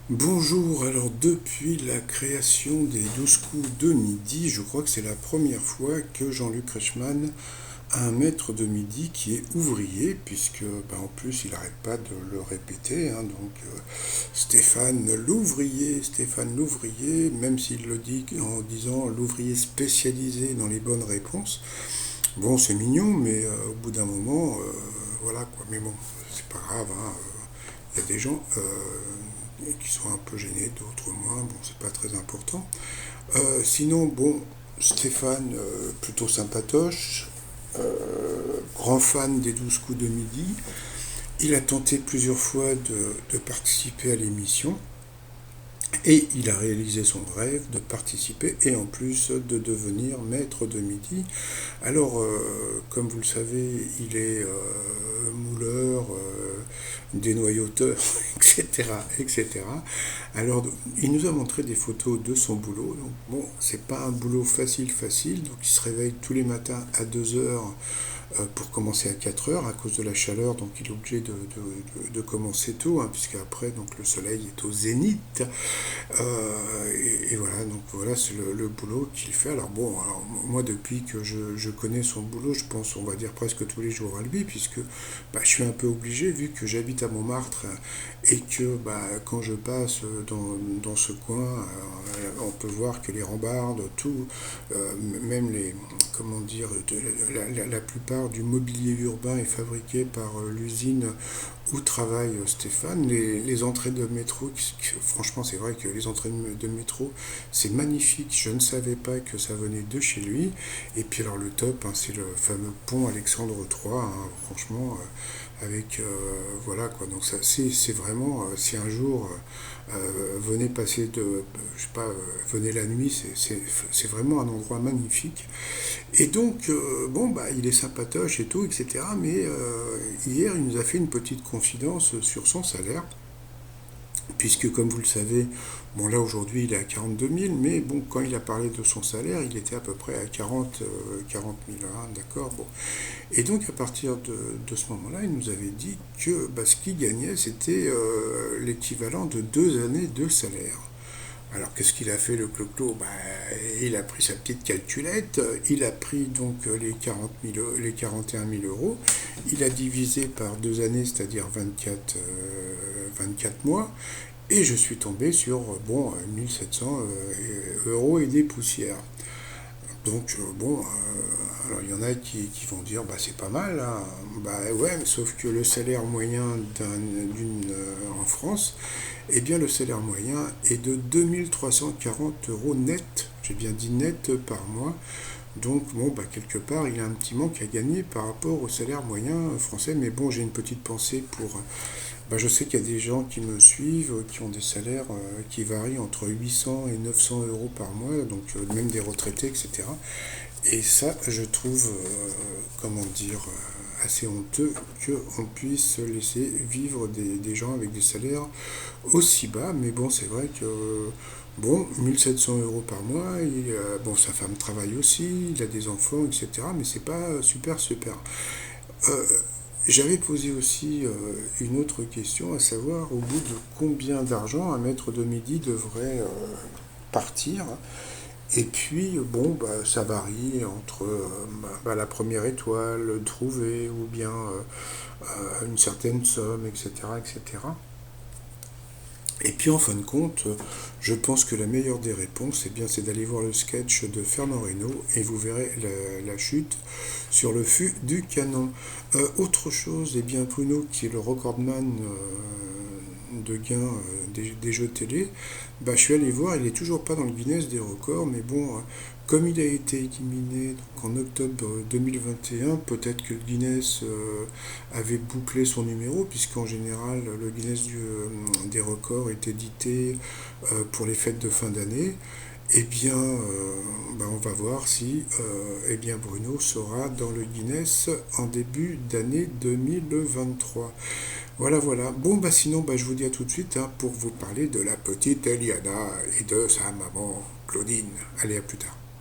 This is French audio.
Bonjour, alors depuis la création des 12 coups de midi, je crois que c'est la première fois que Jean-Luc Reichmann a un maître de midi qui est ouvrier, puisque en plus il n'arrête pas de le répéter, hein, Stéphane l'ouvrier, même s'il le dit en disant l'ouvrier spécialisé dans les bonnes réponses. Bon, c'est mignon, mais au bout d'un moment, voilà quoi, mais bon, c'est pas grave, hein, il y a des gens qui sont un peu gênés, d'autres moins, bon, c'est pas très important. Sinon, bon, Stéphane, plutôt sympatoche, grand fan des 12 coups de midi. Il a tenté plusieurs fois de participer à l'émission. Et il a réalisé son rêve de participer et en plus de devenir maître de midi. Alors, comme vous le savez, il est mouleur, dénoyauteur, etc., etc. Alors, il nous a montré des photos de son boulot. Donc, bon, c'est pas un boulot facile. Donc, il se réveille tous les matins à 2 heures pour commencer à 4 heures à cause de la chaleur, donc il est obligé de commencer tôt, hein, puisque après donc le soleil est au zénith. Et voilà, donc voilà, c'est le boulot qu'il fait. Alors bon, alors, moi depuis que je connais son boulot, je pense, on va dire presque tous les jours à lui, puisque je suis un peu obligé, vu que j'habite à Montmartre, et que quand je passe dans ce coin, on peut voir que les rambardes, tout, même les, comment dire, la plupart du mobilier urbain est fabriqué par l'usine où travaille Stéphane. Les entrées de métro, franchement c'est vrai que les entrées de métro, c'est magnifique. Je ne savais pas que ça venait de chez lui. Et puis alors le top, hein, c'est le fameux pont Alexandre III, hein, franchement, avec voilà quoi. Donc ça, c'est vraiment, si un jour venez passer je sais pas, venez la nuit, c'est vraiment un endroit magnifique. Et donc, bon, il est sympatoche et tout, etc. Mais hier, il nous a fait une petite confidence sur son salaire, puisque, comme vous le savez, bon, là, aujourd'hui, il est à 42 000, mais bon, quand il a parlé de son salaire, il était à peu près à 40 000, hein, d'accord, bon. Et donc, à partir de ce moment-là, il nous avait dit que ce qu'il gagnait, c'était l'équivalent de 2 années de salaire. Alors qu'est-ce qu'il a fait le clo-clo? Il a pris sa petite calculette, il a pris donc les 40 000, les 41 000 euros, il a divisé par 2 années, c'est-à-dire 24 mois, et je suis tombé sur 1700 euros et des poussières. Donc alors il y en a qui vont dire c'est pas mal, hein. Ouais, mais sauf que le salaire moyen en France, eh bien le salaire moyen est de 2340 euros net, j'ai bien dit net par mois. Donc bon quelque part il y a un petit manque à gagner par rapport au salaire moyen français, mais bon j'ai une petite pensée pour je sais qu'il y a des gens qui me suivent, qui ont des salaires qui varient entre 800 et 900 euros par mois, donc même des retraités, etc. Et ça, je trouve, comment dire, assez honteux qu'on puisse laisser vivre des gens avec des salaires aussi bas. Mais bon, c'est vrai que, bon, 1700 euros par mois, bon, sa femme travaille aussi, il a des enfants, etc. Mais c'est pas super. Euh, J'avais posé aussi une autre question, à savoir au bout de combien d'argent un maître de midi devrait partir. Et puis, bon, ça varie entre la première étoile trouvée ou bien une certaine somme, etc., etc. Et puis, en fin de compte, je pense que la meilleure des réponses, c'est d'aller voir le sketch de Fernand Reynaud et vous verrez la chute sur le fût du canon. Autre chose, Bruno, qui est le recordman de gains des jeux télé, je suis allé voir, il est toujours pas dans le Guinness des records, mais bon, comme il a été éliminé donc en octobre 2021, peut-être que le Guinness avait bouclé son numéro, puisqu'en général, le Guinness des records est édité pour les fêtes de fin d'année. Eh bien, on va voir si Bruno sera dans le Guinness en début d'année 2023. Voilà. Bon, sinon, je vous dis à tout de suite, hein, pour vous parler de la petite Eliana et de sa maman Claudine. Allez, à plus tard.